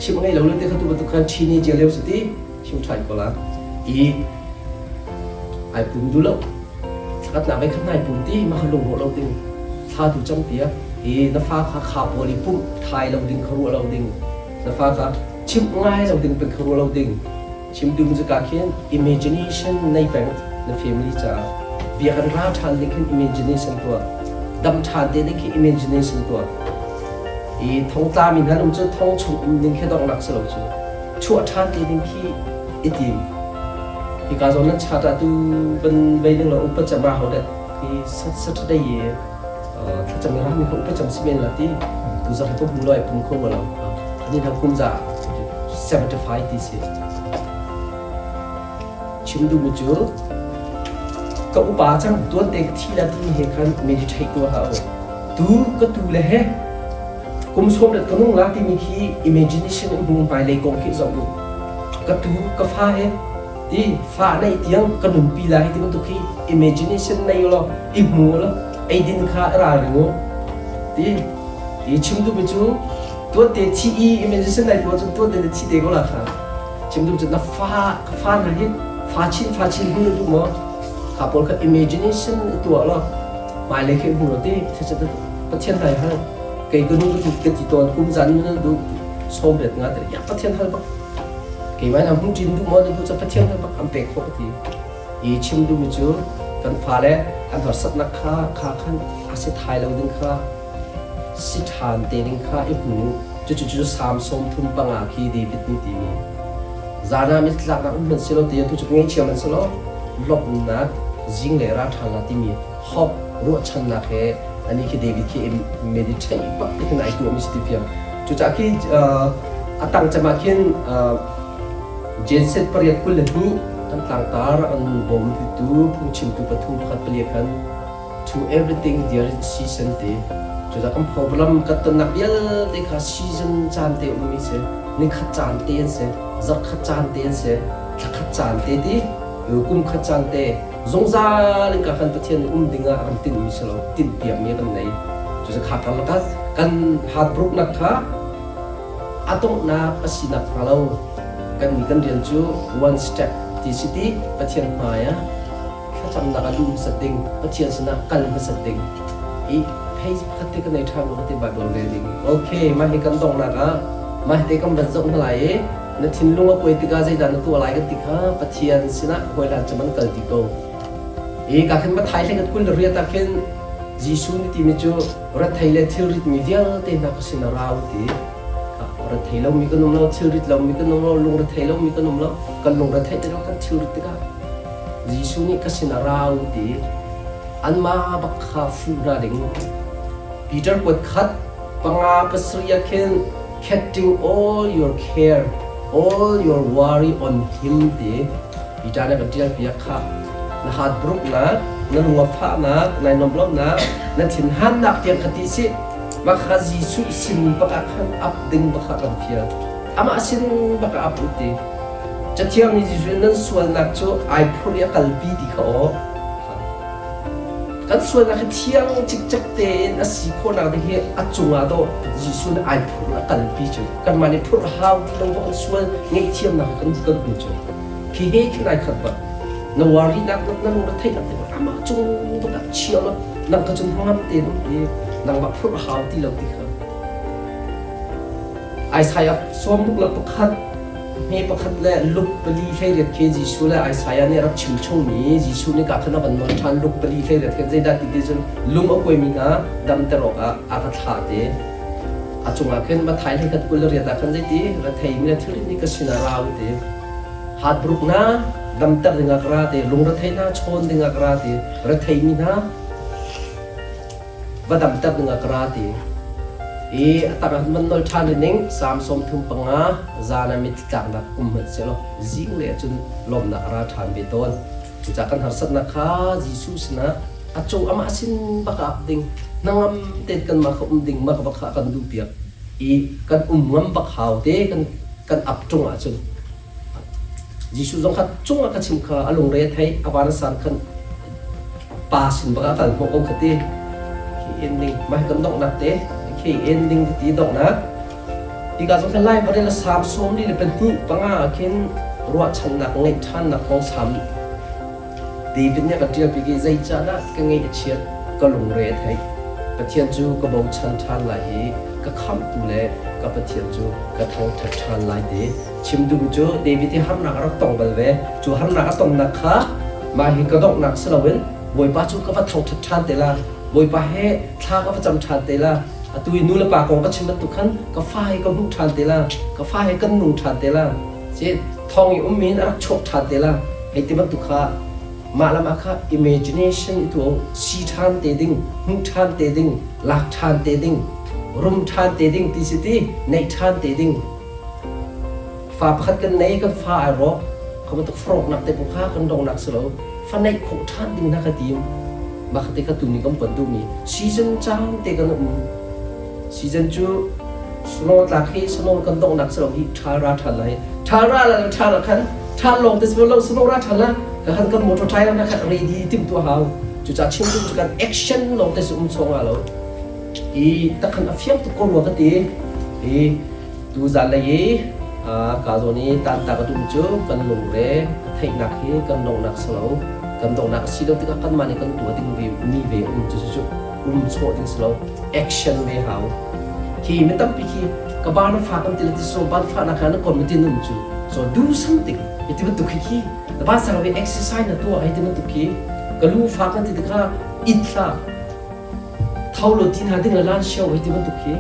ชิมไงเราเลือกแต่ข้าตัวตุกันชีนี่เจริญสุดที่ชิมถ่ายก็ละไอปุ่มดูแล้วสักหนาไปข้างในปุ่มที่มาลงหัวเราดึงท่าดูจังเตียน้าฟ้าข้าขาบริปุ่มถ่ายเราดึงครัวเราดึงน้าฟ้าข้าชิมง่ายเราดึงเป็นครัวเราดึงชิมดูมันจะการเขียน imagination ในแบงค์ใน family จ้าเบียกันราทันเขียน imagination ตัวดำชาเดนี่คือ imagination ตัวท้องตามีนั้นมันจะท้องชมนึงแค่ต้องหนักสลบจูชั่วชาเดนี่คืออิติมการสอนนั้นชาตาดูเป็นใบหนึ่งเราอุปจาระเขาเด็ดคือสัตย์ได้เย่ถ้าจำไม่ได้มีเขาอุปจำสิบเอ็ดละที่ดูสักตัวบุลอยปุ่มโค้งเราอันนี้ทางคุณจะ75ที่เสียชิมดูมันจูก็อุปาจังตัวเด็กที่ละที่มีเหตุการณ์ meditate ตัวเขาดูก็ดูเลยฮะกุมสมเด็จตัวนุ่งละที่มีที่ imagination มุ่งไปเลยกองคิดสองดูก็ดูก็ฟ้าฮะที่ฟ้าในเตียงก็หนุนปีละที่มันตัวที่ imagination ในอยู่แล้วอีกมัวแล้วไอ้ดินข้าอะไรหรืองูที่ชิมดูไปจูตัวเด็กที่ imagination ในตัวเด็กที่เด็กก็ละค่ะชิมดูจะนับฟ้าไหนฟ้าชินหูดูมั้งขับรถกับ imagination ตัวเราหมายเลขเขียนหัวที่จะประเทศไทยฮะเกี่ยวกับนู่นก็ถูกติดตัวกุมจันนู่นดูชมเด็ดงานแต่อยากประเทศไทยปะ cái mai nằm hung chín du mò du cho phát triển cái bắc ampe khóc thì ý chim du mi chu kan pha le an thor sat na kha khan ase thai lo ding kha si than te ding kha I hu chu sam som thum panga khi di bit ni ti mi zana mi tlak na men selo te tu chu ngai chiam man selo lop na jing le ra than la ti mi hop ru chan na khe ani khi david khi meditate ba ti na tu mi sti fiam chu cha khi atang chama khin genset pariat kul ni kan tlang tar an bom tu phung chim tu pathum khat pali khan to everything there is season te chu da kam problem kat tan nak yal te kha season chan te umi se ni kha chan te se zak kha chan te se kha chan te di kum kha chan te zongza ling ka khan pathian dinga am tin mi selo tin piam mi kan nei chu sa kha kan hat bruk nak kha atong na pasina phalo kan ni kan rian chu one step ti city pathian maya kha cham na ka dum setting pathian sina kal ma setting I page khatte kan nei tham ko ti bible reading okay ma he kan dong na ka ma te kam ban zong lai na thin lunga koi ti ka jai dan tu lai ka ti kha pathian sina koi lan chaman kal ti ko ka khan ma thai le ka kul ria ta khen jisu ni ti mi chu ra thai le thil rit mi vial te na ka sina raw ti ra thai lo mi ka nom lo thil rit lo mi ka nom lo lung ra thai lo mi ka nom lo kan lung ra thai te lo kan thil rit ka jisu ni ka sina raw ti an ma ba kha fu ra ding peter ko khat panga pasriya khen casting all your care all your worry on him ti peter na ka tial pia kha na hat bruk na lunga pha na nai nom lo na thin han nak tiang khati si ba kha jisu sin ba ka khan up ding ba kha kan phia ama sin ba ka up ti chathiam ni jisu nan sual nak cho ai phuri kalbi di kha o kan sual nak thiang chik chak te na si kho na de he achunga do jisu na ai phur kalbi chu kan mani phur how ti long ba sual ngai thiam na kan kan bu chu ki he ki nai khat ba na worry nak na lung na thai na te ama chung ba ka chiao lo nang ka chung hangam te no e nang ba phur how ti lo ti kha ai sai ap som luk la pakhat me pakhat le luk pali khai ret ke jisu la ai sai ani rak chim chong ni jisu ni ka thana ban non than luk pali khai ret ke zai da ti de jun lung a koi mi nga dam te ro ka a ka tha te a chunga khen ma thai le kat kul ria ta khan zai ti ra thai mi na thuri ni ka sina raw te hat bruk na dam tar dinga kra te lung ra thai na chon dinga kra te ra thai mi na va dam tar dinga kra te ta man nol than ning sam som thum panga zana mit tlak na met selo jing le chun lom na ra than be ton chu cha kan har sat na kha jisu sna a chu ama sin ba ka ding nangam te kan ma khum ding ma ba kha kan du pia kan ngam ba khaw te kan ap chung a chun jisu jong kha chung a ka chim kha alung re thai awan san khan pa sin ba ka kan ko khati ki ending ma kan dong na te khi ending ti dong na ti ka jong lai ba le sam som ni le pen ti panga khen ruwa chan na ngai than na khong sam David ne ka tia pi ge zai cha na ka ngai chiat ka lung re thai pathian chu ka bo chan than lai hi ka kham tu le ka pathian chu ka thong that than lai de chim du chu David ti ham na ka tong bal ve chu ham na ka tong na kha ma hi ka dok nak salawen boi pa chu ka thong that than te la boi pa he tha ka cham than te la atui nu la pa kong ka chim tu khan ka fai ka bu than te la ka fai kan nu than te la che thong i min a chok than te la he te ba tu kha ma la kha imagination tu si than te ding hu than te ding lak than te ding rum than te ding ti city nei than te ding fa pakhat kan nei kan fa ai ro ka ma tu frog nak te pu kha kan dong nak selo fa nei khu than ding na ka tim ma khate ka tu ni kam pan tu mi season chang te kan season chu snow la khi snow kan dong nak selo hi thara thalai thara la khan than long this will snow ra thala ka han kan motor tire na khat ready tim tu haw chu cha chim chu kan action long te sum chong alo ta khan afiam tu ko ro ka ti tu za la ye ka zo ni tan ta ka tu chu kan lung re thai nak hi kan dong nak selo kan dong nak si do ti ka kan mani kan tu ding ve ni ve chu cho ding selo action ve haw ki mi tam pi ki ka ba na fa kam ti so ban fa na khan ko mi tin num chu so do something itu betul kiki lepas sampai exercise na tu itu betul kiki kalau fak nanti dekat itla thau lo tin hading la lan show itu betul kiki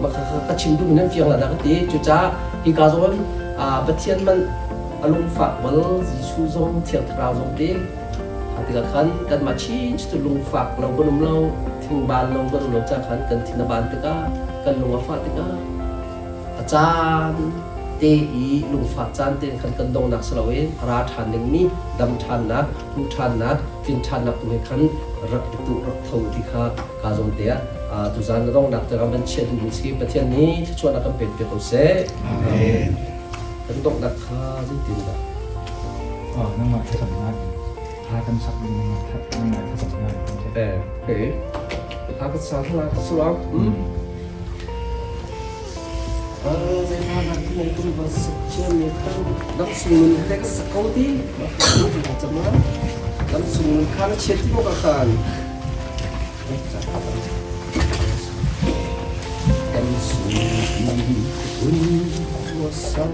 maka kacim tu minum fiang lada kati cuca hikazon betian man alung fak bal jisu zong tiang terau zong dek hati kan kan macin tu lung fak lau benum lau ting ban lau benum lau cakan kan tina ban teka kan lung afak teka acan te i lung fak can te kan kan dong nak selawe ra than ning mi dam than nak lu than nak fin than nak tu kan rak tu rak thau dikha ka zong te tu zan dong nak te kan chen du ski pathian ni chuan nak kan pet pe ko se amen kan dong nak kha ji tin da นั่งมาผสมงานพากันสักนิดนึงนั่งมาผสมงาน okay ta ka sa thla ka su lam zai ta nak ni tu ba sa chen ni kan dak su mun te ka sa ko ti ba ka ta ma dak su mun kan che ti mo ka kan dak su mun wa sa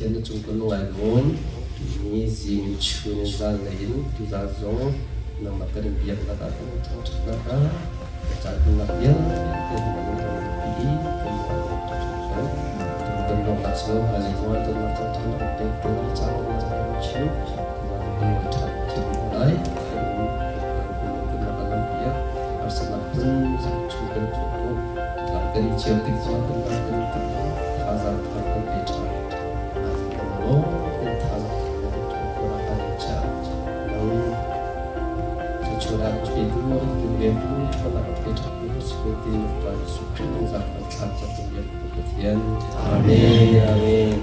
thiên là chúng con ngoài vốn ni gì chữ nên ra lấy tu ra giống nằm mặt cái điểm biệt là ta không trong chất là ta trả tiền là biết tiền mà nó còn bí tiền mà nó trong số tiền đồng là số và lấy qua tiền là trong trong đó tiền tiền là trả là trong chiếu và tiền là trả tiền đấy tiền là làm biết ở sẽ là dân chủ cần chủ làm cái chiếu tiền do tiền là tiền khá là khá là bị trả nó tiền khá là Chora itu itu itu pada kita seperti pada suci zaman saat yang kemudian. Amin. Amin.